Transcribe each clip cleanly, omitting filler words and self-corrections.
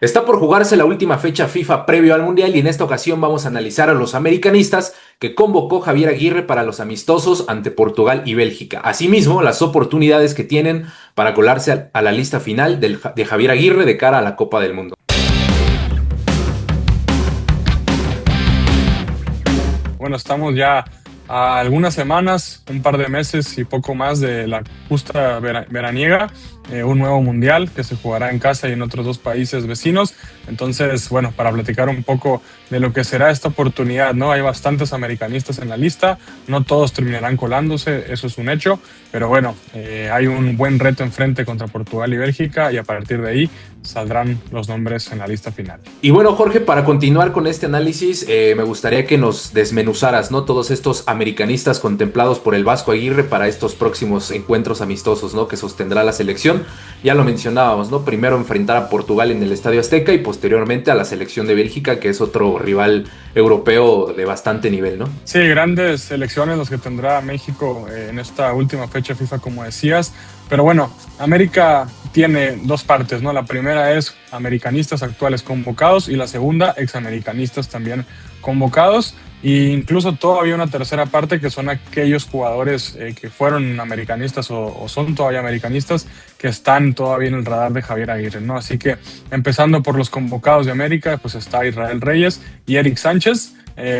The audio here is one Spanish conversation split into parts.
Está por jugarse la última fecha FIFA previo al Mundial y en esta ocasión vamos a analizar a los americanistas que convocó Javier Aguirre para los amistosos ante Portugal y Bélgica. Asimismo, las oportunidades que tienen para colarse a la lista final de Javier Aguirre de cara a la Copa del Mundo. Bueno, estamos ya a algunas semanas, un par de meses y poco más de la justa veraniega, un nuevo mundial que se jugará en casa y en otros dos países vecinos. Entonces, bueno, para platicar un poco de lo que será esta oportunidad, ¿no? Hay bastantes americanistas en la lista, no todos terminarán colándose, eso es un hecho, pero bueno, hay un buen reto enfrente contra Portugal y Bélgica y a partir de ahí saldrán los nombres en la lista final. Y bueno, Jorge, para continuar con este análisis, me gustaría que nos desmenuzaras, ¿no? Todos estos americanistas contemplados por el Vasco Aguirre para estos próximos encuentros amistosos, ¿no? Que sostendrá la selección. Ya lo mencionábamos, ¿no? Primero enfrentar a Portugal en el Estadio Azteca y posteriormente a la selección de Bélgica, que es otro rival europeo de bastante nivel, ¿no? Sí, grandes selecciones los que tendrá México en esta última fecha FIFA, como decías. Pero bueno, América tiene dos partes, ¿no? La primera es americanistas actuales convocados y la segunda, examericanistas también convocados. E incluso todavía una tercera parte que son aquellos jugadores que fueron americanistas o son todavía americanistas que están todavía en el radar de Javier Aguirre, ¿no? Así que empezando por los convocados de América, pues está Israel Reyes y Eric Sánchez.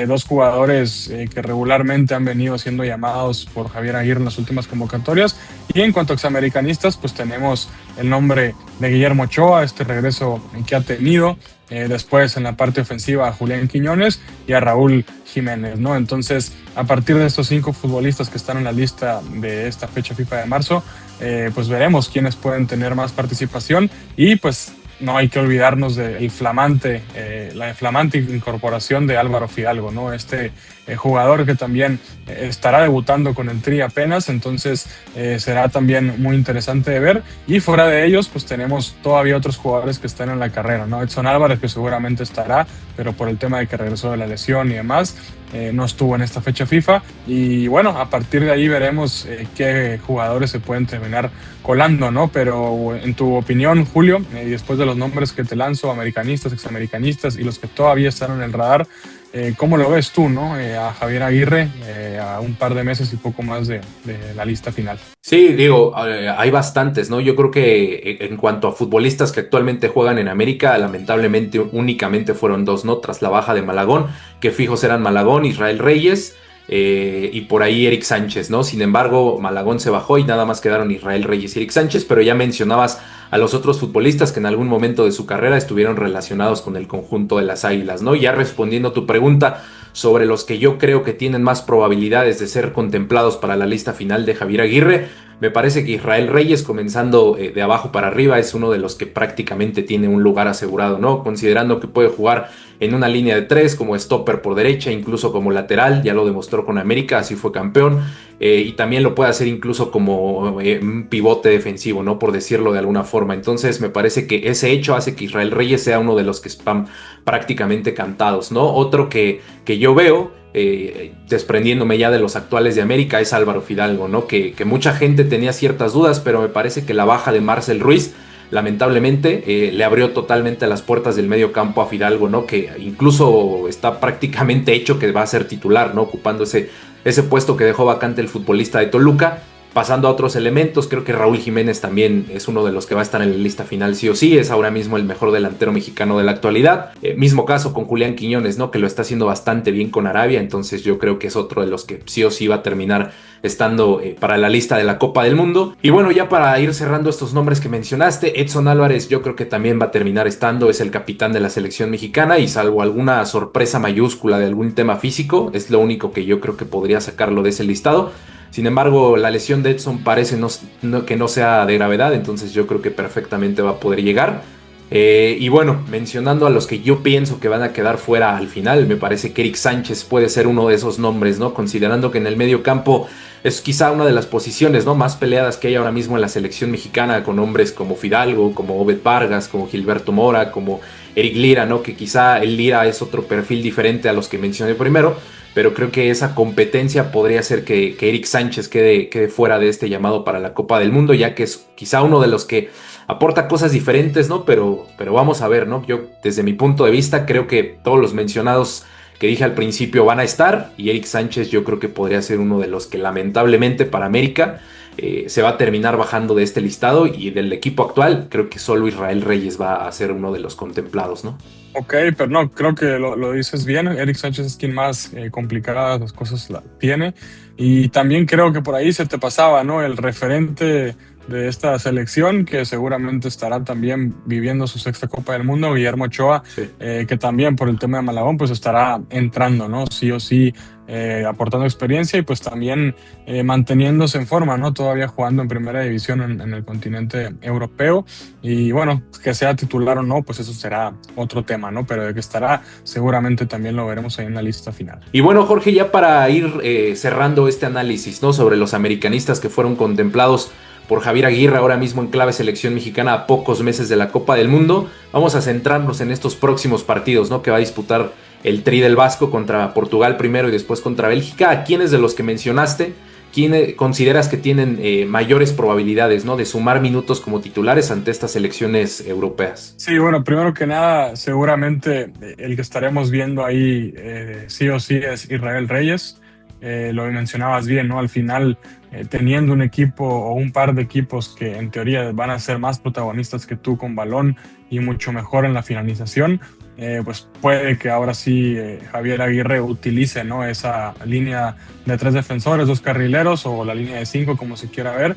Dos jugadores que regularmente han venido siendo llamados por Javier Aguirre en las últimas convocatorias. Y en cuanto a examericanistas, pues tenemos el nombre de Guillermo Ochoa, este regreso que ha tenido. Después en la parte ofensiva a Julián Quiñones y a Raúl Jiménez, ¿no? Entonces, a partir de estos 5 futbolistas que están en la lista de esta fecha FIFA de marzo, pues veremos quiénes pueden tener más participación y pues no hay que olvidarnos de la flamante incorporación de Álvaro Fidalgo, ¿no? Este jugador que también estará debutando con el Tri apenas, entonces será también muy interesante de ver. Y fuera de ellos, pues tenemos todavía otros jugadores que están en la carrera, ¿no? Edson Álvarez, que seguramente estará, pero por el tema de que regresó de la lesión y demás, no estuvo en esta fecha FIFA. Y bueno, a partir de ahí veremos qué jugadores se pueden terminar colando, ¿no? Pero en tu opinión, Julio, después de los nombres que te lanzo, americanistas, examericanistas y los que todavía están en el radar, ¿cómo lo ves tú, no? A Javier Aguirre, a un par de meses y poco más de la lista final. Sí, digo, hay bastantes, ¿no? Yo creo que en cuanto a futbolistas que actualmente juegan en América, lamentablemente únicamente fueron dos, ¿no? Tras la baja de Malagón, que fijos eran Malagón, Israel Reyes y por ahí Eric Sánchez, ¿no? Sin embargo, Malagón se bajó y nada más quedaron Israel Reyes y Eric Sánchez, pero ya mencionabas a los otros futbolistas que en algún momento de su carrera estuvieron relacionados con el conjunto de las Águilas, ¿no? Ya respondiendo a tu pregunta sobre los que yo creo que tienen más probabilidades de ser contemplados para la lista final de Javier Aguirre, me parece que Israel Reyes, comenzando de abajo para arriba, es uno de los que prácticamente tiene un lugar asegurado, ¿no? Considerando que puede jugar en una línea de 3 como stopper por derecha, incluso como lateral, ya lo demostró con América, así fue campeón, y también lo puede hacer incluso como un pivote defensivo, ¿no? Por decirlo de alguna forma. Entonces me parece que ese hecho hace que Israel Reyes sea uno de los que están prácticamente cantados, ¿no? Otro que yo veo, desprendiéndome ya de los actuales de América, es Álvaro Fidalgo, ¿no? Que mucha gente tenía ciertas dudas, pero me parece que la baja de Marcel Ruiz lamentablemente le abrió totalmente las puertas del medio campo a Fidalgo, ¿no? Que incluso está prácticamente hecho que va a ser titular, ¿no? Ocupando ese puesto que dejó vacante el futbolista de Toluca. Pasando a otros elementos, creo que Raúl Jiménez también es uno de los que va a estar en la lista final sí o sí, es ahora mismo el mejor delantero mexicano de la actualidad. Mismo caso con Julián Quiñones, ¿no? Que lo está haciendo bastante bien con Arabia, entonces yo creo que es otro de los que sí o sí va a terminar estando para la lista de la Copa del Mundo. Y bueno, ya para ir cerrando estos nombres que mencionaste, Edson Álvarez yo creo que también va a terminar estando, es el capitán de la selección mexicana y salvo alguna sorpresa mayúscula de algún tema físico, es lo único que yo creo que podría sacarlo de ese listado. Sin embargo, la lesión de Edson parece que no sea de gravedad, entonces yo creo que perfectamente va a poder llegar. Y bueno, mencionando a los que yo pienso que van a quedar fuera al final, me parece que Eric Sánchez puede ser uno de esos nombres, ¿no? Considerando que en el medio campo es quizá una de las posiciones, ¿no? Más peleadas que hay ahora mismo en la selección mexicana, con hombres como Fidalgo, como Obed Vargas, como Gilberto Mora, como Eric Lira, ¿no? Que quizá el Lira es otro perfil diferente a los que mencioné primero, pero creo que esa competencia podría hacer que Eric Sánchez quede fuera de este llamado para la Copa del Mundo, ya que es quizá uno de los que aporta cosas diferentes, ¿no? Pero vamos a ver, ¿no? Yo, desde mi punto de vista, creo que todos los mencionados que dije al principio van a estar, y Eric Sánchez yo creo que podría ser uno de los que lamentablemente para América se va a terminar bajando de este listado, y del equipo actual creo que solo Israel Reyes va a ser uno de los contemplados, ¿no? Ok, pero no, creo que lo dices bien. Eric Sánchez es quien más complicadas las cosas tiene. Y también creo que por ahí se te pasaba, ¿no? El referente de esta selección, que seguramente estará también viviendo su sexta Copa del Mundo, Guillermo Ochoa, Sí. que también por el tema de Malagón, pues estará entrando, ¿no? Sí o sí, aportando experiencia y pues también manteniéndose en forma, ¿no? Todavía jugando en primera división en el continente europeo. Y bueno, que sea titular o no, pues eso será otro tema, ¿no? Pero de que estará, seguramente también lo veremos ahí en la lista final. Y bueno, Jorge, ya para ir cerrando este análisis, ¿no? Sobre los americanistas que fueron contemplados por Javier Aguirre, ahora mismo en clave selección mexicana a pocos meses de la Copa del Mundo, vamos a centrarnos en estos próximos partidos, ¿no? Que va a disputar el Tri del Vasco contra Portugal primero y después contra Bélgica. ¿A quiénes de los que mencionaste, quién consideras que tienen mayores probabilidades, ¿no? De sumar minutos como titulares ante estas selecciones europeas? Sí, bueno, primero que nada, seguramente el que estaremos viendo ahí sí o sí es Israel Reyes. Lo mencionabas bien, ¿no? Al final, teniendo un equipo o un par de equipos que en teoría van a ser más protagonistas que tú con balón y mucho mejor en la finalización, pues puede que ahora sí Javier Aguirre utilice, ¿no? Esa línea de 3 defensores, 2 carrileros o la línea de 5, como se quiera ver.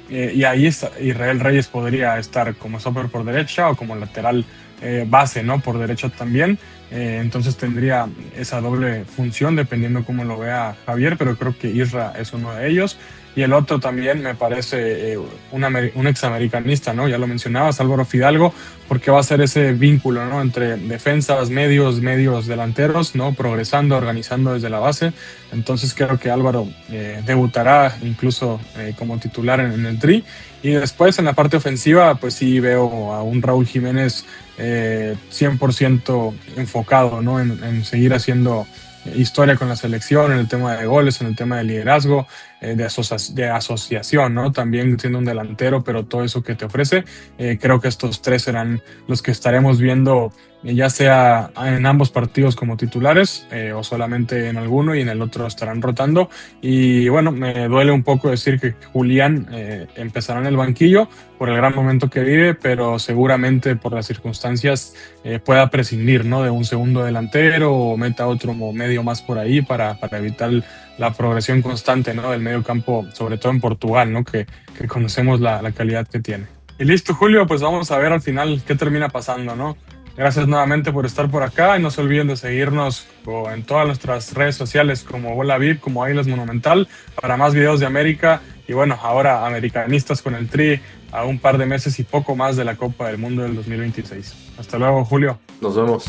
Y ahí Israel Reyes podría estar como stopper por derecha o como lateral base, ¿no? Por derecha también. Entonces tendría esa doble función dependiendo cómo lo vea Javier, pero creo que Isra es uno de ellos. Y el otro también me parece un examericanista, ¿no? Ya lo mencionabas, Álvaro Fidalgo, porque va a ser ese vínculo, ¿no? Entre defensas, medios delanteros, ¿no? Progresando, organizando desde la base. Entonces creo que Álvaro debutará incluso como titular en el Tri. Y después en la parte ofensiva, pues sí veo a un Raúl Jiménez 100% enfocado, ¿no? En seguir haciendo historia con la selección, en el tema de goles, en el tema de liderazgo, de asociación, ¿no? También siendo un delantero, pero todo eso que te ofrece, creo que estos tres serán los que estaremos viendo, ya sea en ambos partidos como titulares o solamente en alguno y en el otro estarán rotando. Y bueno, me duele un poco decir que Julián empezará en el banquillo por el gran momento que vive, pero seguramente por las circunstancias pueda prescindir, ¿no? De un segundo delantero o meta otro medio más por ahí para evitar la progresión constante, ¿no? Del medio campo, sobre todo en Portugal, ¿no? Que conocemos la calidad que tiene. Y listo, Julio, pues vamos a ver al final qué termina pasando, ¿no? Gracias nuevamente por estar por acá y no se olviden de seguirnos en todas nuestras redes sociales como Bola VIP, como Águilas Monumental, para más videos de América y bueno, ahora americanistas con el Tri a un par de meses y poco más de la Copa del Mundo del 2026. Hasta luego, Julio. Nos vemos.